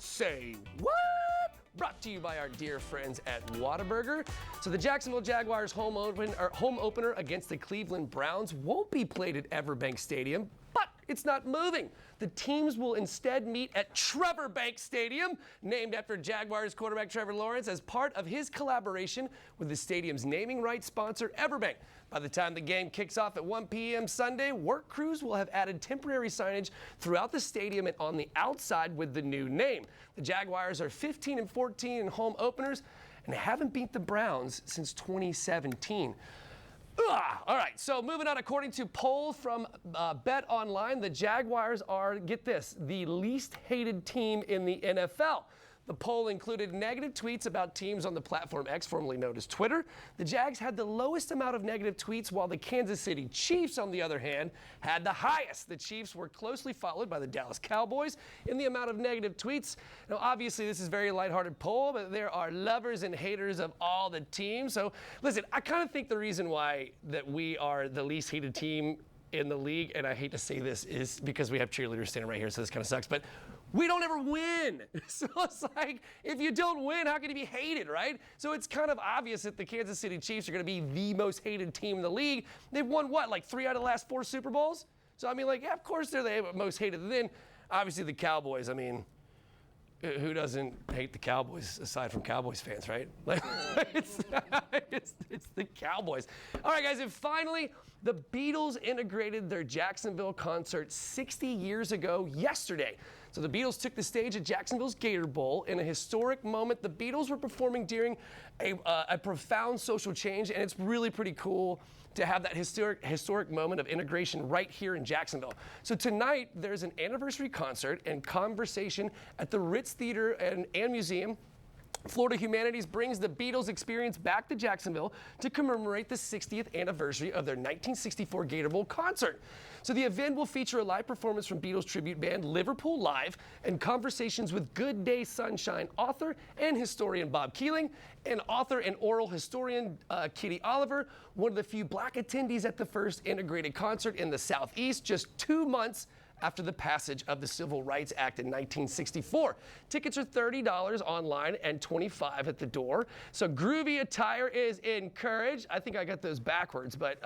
Say what? Brought to you by our dear friends at Whataburger. So the Jacksonville Jaguars home opener against the Cleveland Browns won't be played at Everbank Stadium, but it's not moving. The teams will instead meet at Trevor Bank Stadium, named after Jaguars quarterback Trevor Lawrence, as part of his collaboration with the stadium's naming rights sponsor, Everbank. By the time the game kicks off at 1 p.m. Sunday, work crews will have added temporary signage throughout the stadium and on the outside with the new name. The Jaguars are 15-14 in home openers and haven't beat the Browns since 2017. All right, so moving on, according to poll from Bet Online, the Jaguars are, get this, the least hated team in the NFL. The poll included negative tweets about teams on the platform X, formerly known as Twitter. The Jags had the lowest amount of negative tweets, while the Kansas City Chiefs, on the other hand, had the highest. The Chiefs were closely followed by the Dallas Cowboys in the amount of negative tweets. Now, obviously, this is a very lighthearted poll, but there are lovers and haters of all the teams. So, listen, I kind of think the reason why that we are the least hated team in the league, and I hate to say this, is because we have cheerleaders standing right here, so this kind of sucks, but we don't ever win. So it's like, if you don't win, how can you be hated, right? So it's kind of obvious that the Kansas City Chiefs are going to be the most hated team in the league. They've won, what, like 3 out of the last 4 Super Bowls? So, I mean, like, yeah, of course they're the most hated. And then, obviously, the Cowboys, I mean, who doesn't hate the Cowboys aside from Cowboys fans, right? Like, it's the Cowboys. All right, guys, and finally, the Beatles integrated their Jacksonville concert 60 years ago yesterday. So the Beatles took the stage at Jacksonville's Gator Bowl in a historic moment. The Beatles were performing during a profound social change, and it's really pretty cool to have that historic moment of integration right here in Jacksonville. So tonight, there's an anniversary concert and conversation at the Ritz Theater and Museum. Florida Humanities brings the Beatles experience back to Jacksonville to commemorate the 60th anniversary of their 1964 Gator Bowl concert. So the event will feature a live performance from Beatles tribute band Liverpool Live and conversations with Good Day Sunshine author and historian Bob Keeling and author and oral historian Kitty Oliver, one of the few black attendees at the first integrated concert in the Southeast, just 2 months after the passage of the Civil Rights Act in 1964. Tickets are $30 online and $25 at the door. So groovy attire is encouraged. I think I got those backwards, but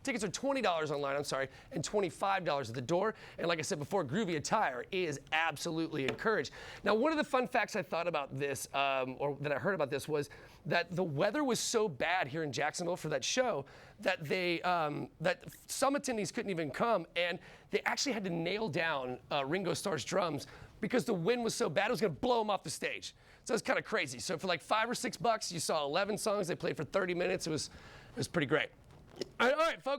tickets are $20 online, and $25 at the door. And like I said before, groovy attire is absolutely encouraged. Now, one of the fun facts I thought about this, or that I heard about this, was that the weather was so bad here in Jacksonville for that show that that some attendees couldn't even come, and they actually had to nail down Ringo Starr's drums because the wind was so bad it was going to blow them off the stage. So it's kind of crazy. So for like $5 or $6, you saw 11 songs. They played for 30 minutes. It was pretty great. All right, folks.